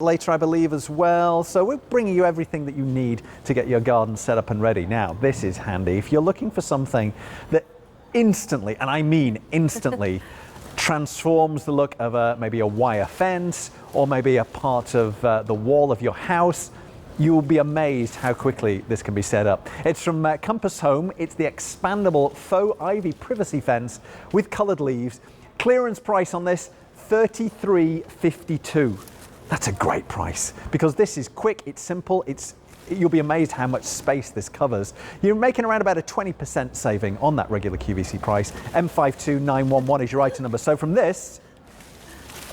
later, I believe, as well. So we're bringing you everything that you need to get your garden set up and ready. Now, this is handy. If you're looking for something that instantly, and I mean instantly, transforms the look of maybe a wire fence or maybe a part of the wall of your house, you will be amazed how quickly this can be set up. It's from Compass Home. It's the Expandable Faux Ivy Privacy Fence with coloured leaves. Clearance price on this, $33.52. That's a great price because this is quick, it's simple, you'll be amazed how much space this covers. You're making around about a 20% saving on that regular QVC price. M52911 is your item number. So from this,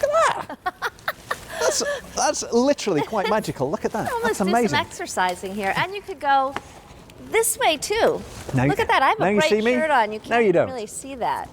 look at that. That's literally quite magical. Look at that. That's amazing. Do some exercising here, and you could go this way too. Look at that. I have a bright shirt on. You can't really see that.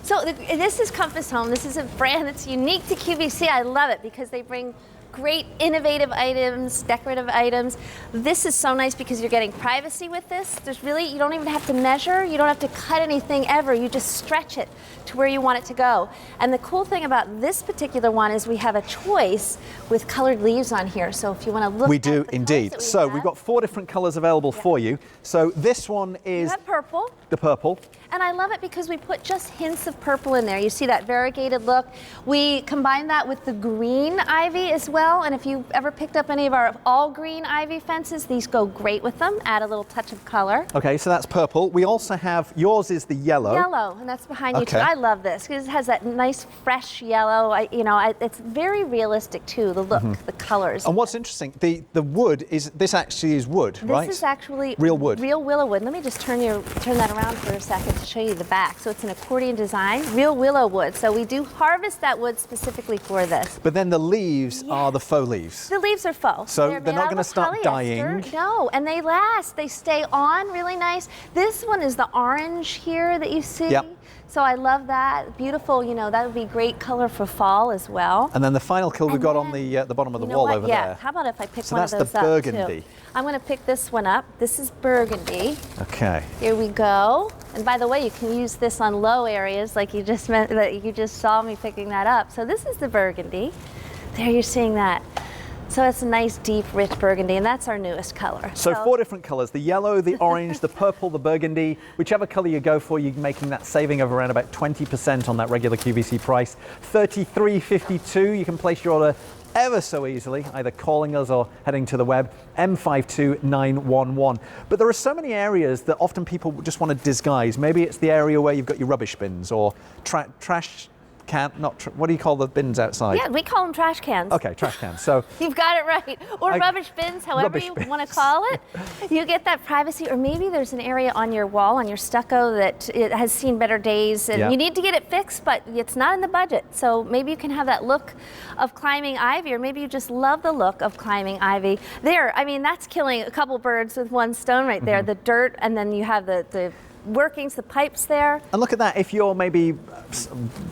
So this is Compass Home. This is a brand that's unique to QVC. I love it because they bring great innovative items, decorative items. This is so nice because you're getting privacy with this. You don't even have to measure. You don't have to cut anything ever. You just stretch it to where you want it to go. And the cool thing about this particular one is we have a choice with colored leaves on here. So if you want to look we do indeed. So we've got 4 different colors available for you. So this one is purple. The purple. And I love it because we put just hints of purple in there. You see that variegated look. We combine that with the green ivy as well. And if you ever picked up any of our all green ivy fences, these go great with them. Add a little touch of color. Okay, so that's purple. We also have, yours is the yellow. Yellow, and that's behind you too. I love this because it has that nice fresh yellow. It's very realistic too, the look, the colors. And what's interesting, the wood is, this actually is wood, right? This is actually real wood. Real willow wood. Let me just turn that around for a second to show you the back. So it's an accordion design, real willow wood. So we do harvest that wood specifically for this. But then the leaves are the faux leaves. The leaves are faux. So they're not going to start dying. No, and they last. They stay on really nice. This one is the orange here that you see. Yep. So I love that. Beautiful, that would be great color for fall as well. And then the final color we've got on the bottom of the wall over there. How about if I pick one of those up? So that's the Burgundy. I'm going to pick this one up. This is Burgundy. Okay. Here we go. And by the way, you can use this on low areas like you just saw me picking that up. So this is the Burgundy. There you're seeing that. So it's a nice, deep, rich burgundy, and that's our newest color. So 4 different colors, the yellow, the orange, the purple, the burgundy. Whichever color you go for, you're making that saving of around about 20% on that regular QVC price. $33.52. You can place your order ever so easily, either calling us or heading to the web, M52911. But there are so many areas that often people just want to disguise. Maybe it's the area where you've got your rubbish bins or trash can, what do you call the bins outside? Yeah, we call them trash cans. Okay, trash cans. So you've got it right. Or rubbish bins, however you want to call it. You get that privacy, or maybe there's an area on your wall, on your stucco, that it has seen better days, and you need to get it fixed, but it's not in the budget. So maybe you can have that look of climbing ivy, or maybe you just love the look of climbing ivy. That's killing a couple birds with one stone right there. The dirt, and then you have the workings, the pipes there. And look at that, if you're maybe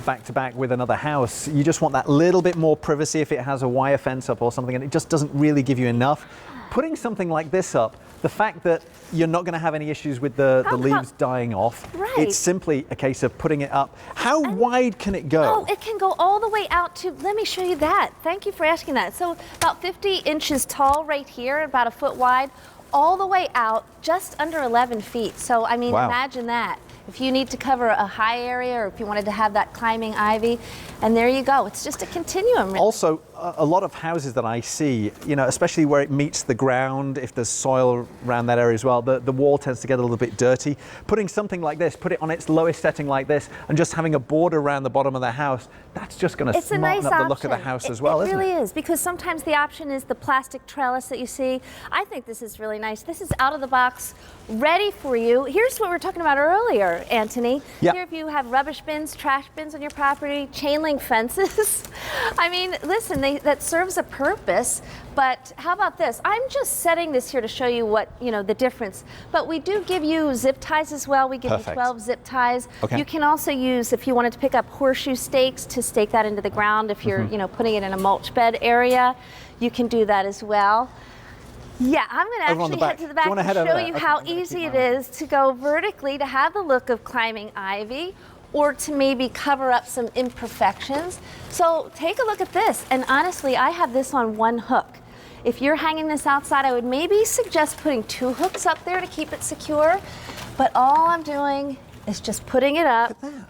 back to back with another house, you just want that little bit more privacy if it has a wire fence up or something and it just doesn't really give you enough. Putting something like this up, the fact that you're not going to have any issues with the leaves dying off, it's simply a case of putting it up. How wide can it go? Oh, it can go all the way out to, let me show you that. Thank you for asking that. So about 50 inches tall right here, about a foot wide, all the way out, just under 11 feet. So, imagine that. If you need to cover a high area or if you wanted to have that climbing ivy, and there you go. It's just a continuum, really. Also, a lot of houses that I see, especially where it meets the ground, if there's soil around that area as well, the wall tends to get a little bit dirty. Putting something like this, put it on its lowest setting like this, and just having a border around the bottom of the house, that's just going to smarten up the look of the house as well, isn't it? It really is, because sometimes the option is the plastic trellis that you see. I think this is really nice. This is out of the box, ready for you. Here's what we were talking about earlier, Anthony. Here, if you have rubbish bins, trash bins on your property, chain link fences. Listen, that serves a purpose, but how about this? I'm just setting this here to show you what, the difference. But we do give you zip ties as well. We give you 12 zip ties. Okay. You can also use, if you wanted to pick up horseshoe stakes to stake that into the ground, if you're, putting it in a mulch bed area, you can do that as well. Yeah, I'm going to actually head to the back and show you how easy it is to go vertically to have the look of climbing ivy, or to maybe cover up some imperfections. So take a look at this. And honestly, I have this on one hook. If you're hanging this outside, I would maybe suggest putting 2 hooks up there to keep it secure. But all I'm doing is just putting it up. Look at that.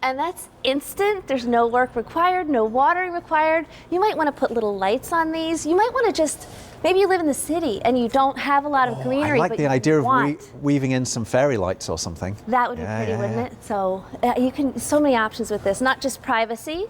And that's instant. There's no work required, no watering required. You might want to put little lights on these. You might want to just, maybe you live in the city and you don't have a lot of greenery. I like but the you idea of want. weaving in some fairy lights or something. That would be pretty, wouldn't it? So you can, so many options with this, not just privacy,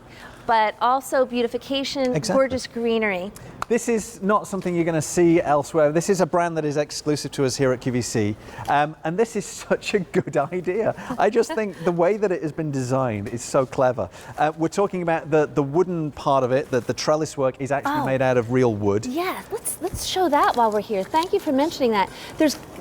but also beautification, gorgeous greenery. This is not something you're going to see elsewhere. This is a brand that is exclusive to us here at QVC. And this is such a good idea. I just think the way that it has been designed is so clever. We're talking about the wooden part of it, that the trellis work is actually made out of real wood. Yeah, let's show that while we're here. Thank you for mentioning that.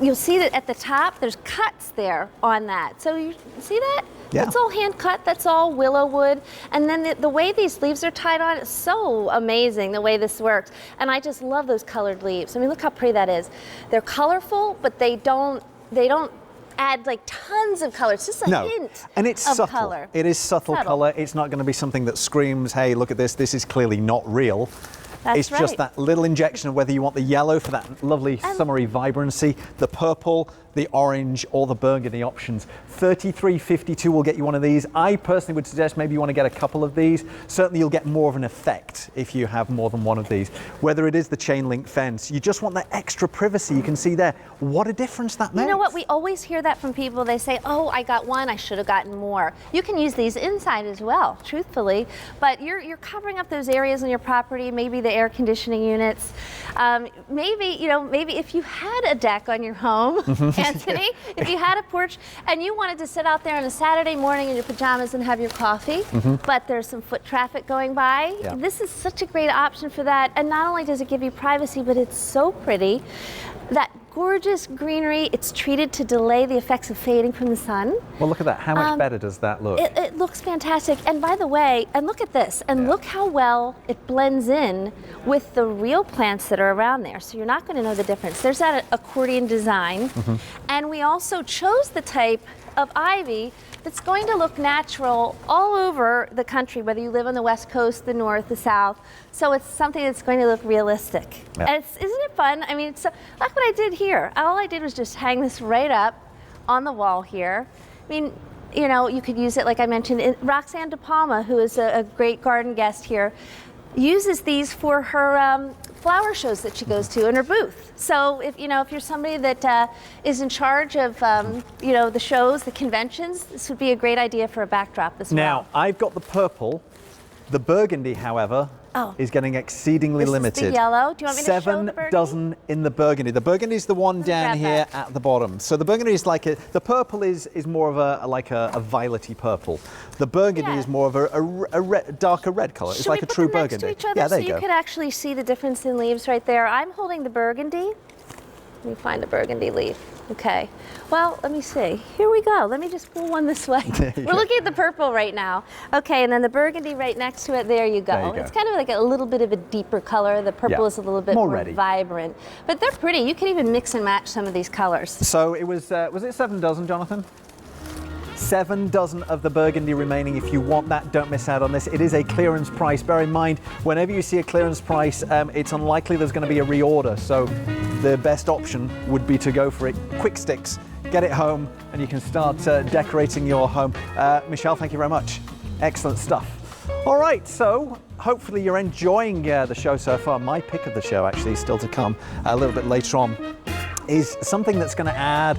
You'll see that at the top, there's cuts there on that. So you see that? Yeah. That's all hand cut, that's all willow wood. And then the way these leaves are tied on, it's so amazing the way this works. And I just love those colored leaves. I mean, look how pretty that is. They're colorful, but they don't add like tons of color. It's just a hint and it's of subtle. color. It is subtle color. It's not going to be something that screams, hey, look at this is clearly not real. It's just that little injection of whether you want the yellow for that lovely summery vibrancy, the purple, the orange, or the burgundy options. $33.52 will get you one of these. I personally would suggest maybe you want to get a couple of these. Certainly you'll get more of an effect if you have more than one of these. Whether it is the chain link fence, you just want that extra privacy. You can see there, what a difference that makes. You know what, we always hear that from people. They say, oh, I got one, I should have gotten more. You can use these inside as well, truthfully, but you're covering up those areas on your property, maybe the air conditioning units. Maybe if you had a deck on your home, Anthony, if you had a porch and you wanted to sit out there on a Saturday morning in your pajamas and have your coffee, but there's some foot traffic going by, this is such a great option for that. And not only does it give you privacy, but it's so pretty. That gorgeous greenery, it's treated to delay the effects of fading from the sun. Well, look at that. How much better does that look? It looks fantastic. And by the way, and look at this, and look how well it blends in with the real plants that are around there. So you're not going to know the difference. There's that accordion design. And we also chose the type of ivy that's going to look natural all over the country, whether you live on the West Coast, the North, the South. So it's something that's going to look realistic. And isn't it fun? I mean, like what I did here. All I did was just hang this right up on the wall here. I mean, you know, you could use it, like I mentioned, Roxanne De Palma, who is a great garden guest here, uses these for her flower shows that she goes to in her booth. So if you're somebody that is in charge of the shows, the conventions, this would be a great idea for a backdrop as well. Now, I've got the purple. The burgundy, however, is getting exceedingly limited. This is the yellow. Do you want me to show the 7 burgundy? dozen in the burgundy. The burgundy is the one down here at the bottom. So the burgundy is like the purple is more of a violety purple. The burgundy is more of a darker red color. It's like a true burgundy. Next to each other so you could actually see the difference in leaves right there. I'm holding the burgundy. Let me find a burgundy leaf. Okay. Well, let me see. Here we go. Let me just pull one this way. We're looking at the purple right now. Okay, and then the burgundy right next to it. There you go. It's kind of like a little bit of a deeper color. The purple is a little bit more vibrant. But they're pretty. You can even mix and match some of these colors. So it was it 7 dozen, Jonathan? 7 dozen of the burgundy remaining. If you want that, don't miss out on this. It is a clearance price. Bear in mind, whenever you see a clearance price, it's unlikely there's going to be a reorder. So the best option would be to go for it. Quick sticks, get it home, and you can start decorating your home. Michelle, thank you very much. Excellent stuff. All right, so hopefully you're enjoying the show so far. My pick of the show actually is still to come a little bit later on. Is something that's going to add